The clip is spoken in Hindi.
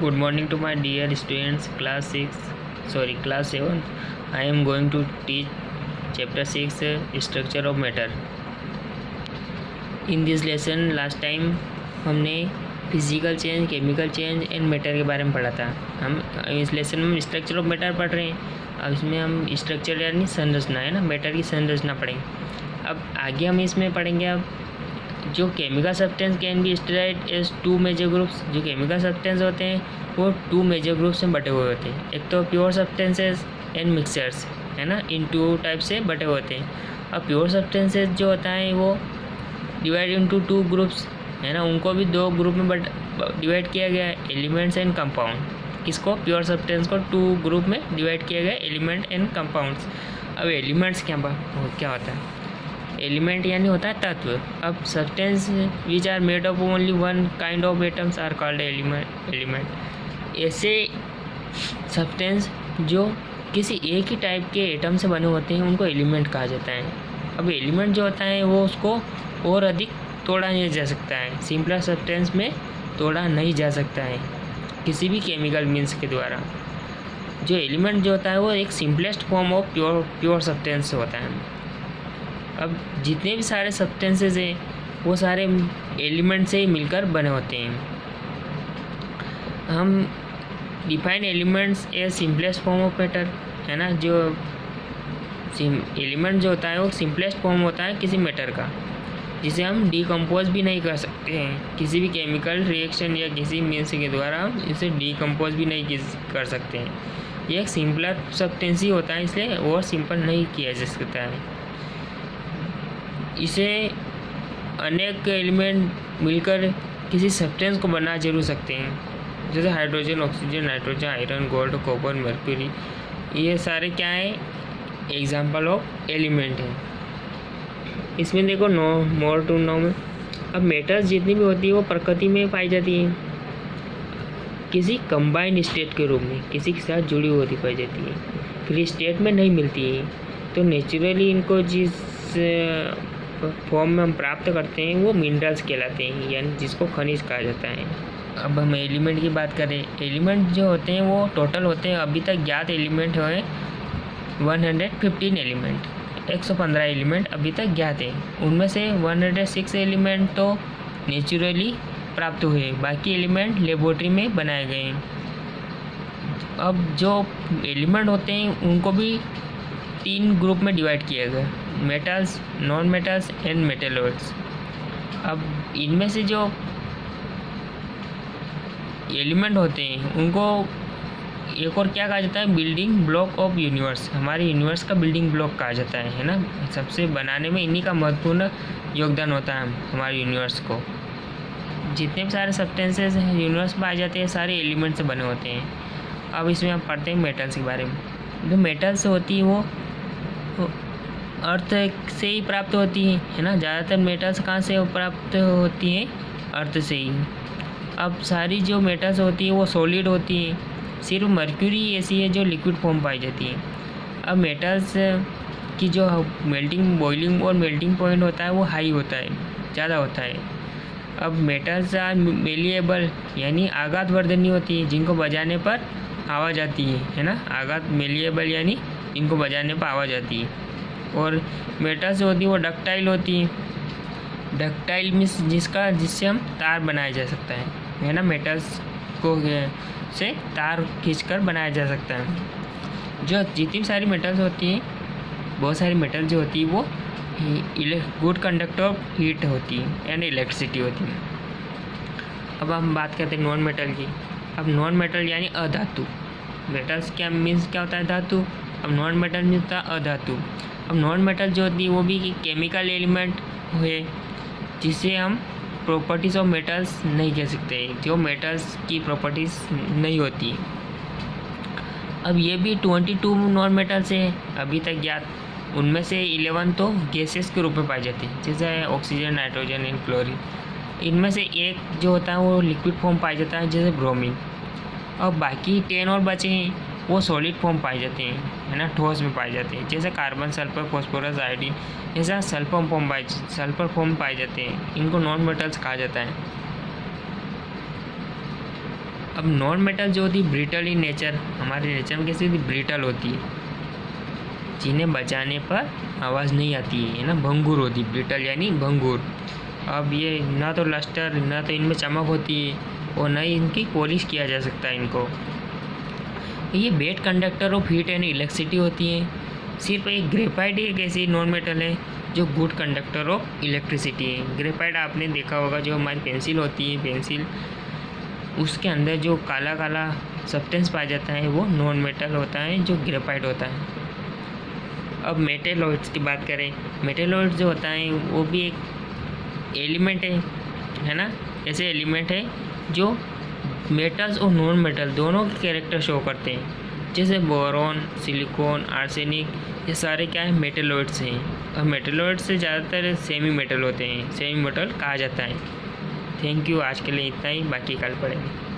Good morning to my dear students, class 7. I am going to teach chapter 6, structure of matter. In this lesson, last time हमने physical change, chemical change and matter के बारे में पढ़ा था। हम इस लेसन में स्ट्रक्चर ऑफ मैटर पढ़ रहे हैं। अब इसमें हम स्ट्रक्चर यानी संरचना है ना, मैटर की संरचना पढ़ेंगे। अब आगे हम इसमें पढ़ेंगे अब जो chemical substance can be divided as two major groups. जो केमिकल सब्सटेंस होते हैं वो टू मेजर ग्रुप्स में बटे हुए होते हैं। एक तो प्योर सब्सटेंसेस एंड मिक्सचर्स है ना, इन टू टाइप से बटे हुए होते हैं। अब प्योर सब्सटेंसेस जो होता है वो डिवाइड इनटू टू ग्रुप्स है ना, उनको भी दो ग्रुप में डिवाइड किया गया है, एलिमेंट्स एंड कंपाउंड। किसको, प्योर सब्सटेंस को टू ग्रुप में डिवाइड किया गया, एलिमेंट एंड कंपाउंड्स। अब एलिमेंट्स क्या होता है? एलिमेंट यानी होता है तत्व। अब substance which are made of only one kind of atoms are called element. ऐसे सब्सटेंस जो किसी एक ही टाइप के एटम से बने होते हैं उनको एलिमेंट कहा जाता है। अब एलिमेंट जो होता है वो उसको और अधिक तोड़ा नहीं जा सकता है, सिंपलर सब्सटेंस में तोड़ा नहीं जा सकता है किसी भी केमिकल मीन्स के द्वारा। जो एलिमेंट जो होता है वो एक simplest form of pure substance होता है। अब जितने भी सारे सब्सटेंसेस हैं वो सारे एलिमेंट से ही मिलकर बने होते हैं। हम define elements A simplest form of matter है ना। जो एलिमेंट जो होता है वो सिंपलेस्ट फॉर्म होता है किसी मैटर का, जिसे हम डिकम्पोज भी नहीं कर सकते हैं किसी भी केमिकल रिएक्शन या किसी मीन्स के द्वारा हम इसे डिकम्पोज भी नहीं कर सकते हैं। ये एक सिंपलर सब्सटेंस ही होता है, इसलिए और सिंपल नहीं किया जा सकता है। इसे अनेक एलिमेंट मिलकर किसी सब्सटेंस को बना जरूर सकते हैं, जैसे hydrogen, oxygen, nitrogen, iron, gold, copper, mercury. ये सारे क्या है, एग्जाम्पल ऑफ एलिमेंट है। इसमें देखो मोर टू नो में अब मेटल्स जितनी भी होती है वो प्रकृति में पाई जाती है किसी कंबाइंड स्टेट के रूप में, किसी के साथ जुड़ी होती पाई जाती है, फ्री स्टेट में नहीं मिलती है। तो नेचुरली इनको जिस फॉर्म में हम प्राप्त करते हैं वो मिनरल्स कहलाते हैं, यानी जिसको खनिज कहा जाता है। अब हम एलिमेंट की बात करें, एलिमेंट जो होते हैं वो टोटल होते हैं, अभी तक ज्ञात एलिमेंट हुए 115 एलिमेंट, 115 एलिमेंट अभी तक ज्ञात है। उनमें से 106 एलिमेंट तो नेचुरली प्राप्त हुए, बाकी एलिमेंट लेबोरेटरी में बनाए गए हैं। अब जो एलिमेंट होते हैं उनको भी 3 ग्रुप में डिवाइड किया गया, metals, non metals and metalloids. अब इनमें से जो एलिमेंट होते हैं उनको एक और क्या कहा जाता है, बिल्डिंग ब्लॉक ऑफ यूनिवर्स। हमारे यूनिवर्स का बिल्डिंग ब्लॉक कहा जाता है ना। सबसे बनाने में इन्हीं का महत्वपूर्ण योगदान होता है हमारे यूनिवर्स को। जितने भी सारे सब्सटेंसेस यूनिवर्स में आ जाते हैं सारे एलिमेंट से बने होते हैं। अब इसमें हम पढ़ते हैं मेटल्स के बारे में। जो मेटल्स होती है वो अर्थ से ही प्राप्त होती है ना। ज़्यादातर मेटल्स कहाँ से प्राप्त होती हैं, अर्थ से ही। अब सारी जो मेटल्स होती है वो सॉलिड होती है, सिर्फ मर्क्यूरी ऐसी है जो लिक्विड फॉर्म पाई जाती है। अब मेटल्स की जो मेल्टिंग, बॉइलिंग और मेल्टिंग पॉइंट होता है वो हाई होता है, ज़्यादा होता है। अब मेटल्स आर मेलिएबल यानी आघात वर्धनी होती है, जिनको बजाने पर आवाज़ आती है ना। आघात मेलिएबल यानी इनको बजाने पर आवाज़ आती है। और मेटल्स होती है वो डक्टाइल होती है। डक्टाइल मीन्स जिससे हम तार बनाया जा सकता है ना। मेटल्स को से तार खींचकर बनाया जा सकता है। जो जितनी सारी मेटल्स होती हैं, बहुत सारी मेटल जो होती है वो गुड कंडक्टर ऑफ हीट होती है यानी इलेक्ट्रिसिटी होती है। अब हम बात करते हैं नॉन मेटल की। अब नॉन मेटल यानी अधातु। मेटल्स क्या मीन्स क्या होता है, धातु। अब नॉन मेटल मीन्स होता है अधातु। अब नॉन मेटल जो होती है वो भी केमिकल एलिमेंट हुए जिसे हम प्रॉपर्टीज़ ऑफ मेटल्स नहीं कह सकते, जो मेटल्स की प्रॉपर्टीज़ नहीं होती। अब ये भी 22 नॉन मेटल्स हैं अभी तक ज्ञात। उनमें से 11 तो गैसेस के रूप में पाई जाती है, जैसे ऑक्सीजन, नाइट्रोजन एंड क्लोरीन। इनमें से एक जो होता है वो लिक्विड फॉर्म पाया जाता है, जैसे ब्रोमीन। और बाकी 10 और बचे हैं वो सॉलिड फॉर्म पाए जाते हैं है ना, ठोस में पाए जाते हैं, जैसे कार्बन, सल्फर, फास्फोरस, आयोडीन। ऐसा सल्फर फॉर्म पाए जाते हैं। इनको नॉन मेटल्स कहा जाता है। अब नॉन मेटल जो होती है ब्रिटल इन नेचर, हमारे नेचर में कैसी होती है, ब्रिटल होती है, जिन्हें बचाने पर आवाज़ नहीं आती है ना, भंगुर होती है, ब्रिटल यानी भंगुर। अब ये ना तो लस्टर, ना तो इनमें चमक होती है और ना ही इनकी पॉलिश किया जा सकता है इनको। ये bad conductor of heat and electricity होती है। सिर्फ एक ग्रेफाइट ही एक ऐसी नॉन मेटल है जो गुड कंडक्टर ऑफ इलेक्ट्रिसिटी है। ग्रेफाइट आपने देखा होगा, जो हमारी पेंसिल होती है, पेंसिल उसके अंदर जो काला काला सब्सटेंस पाया जाता है वो नॉन मेटल होता है, जो ग्रेफाइट होता है। अब मेटेलॉइड्स की बात करें, मेटेलॉइड्स जो होता है वो भी एक एलिमेंट है ना, ऐसे एलिमेंट है जो मेटल्स और नॉन मेटल दोनों के कैरेक्टर शो करते हैं। जैसे बोरॉन, सिलिकॉन, आर्सेनिक, ये सारे क्या है, मेटेलॉइड्स हैं। और मेटेलॉइड्स से ज़्यादातर सेमी मेटल होते हैं, सेमी मेटल कहा जाता है। थैंक यू, आज के लिए इतना ही, बाकी कल पढ़ेंगे।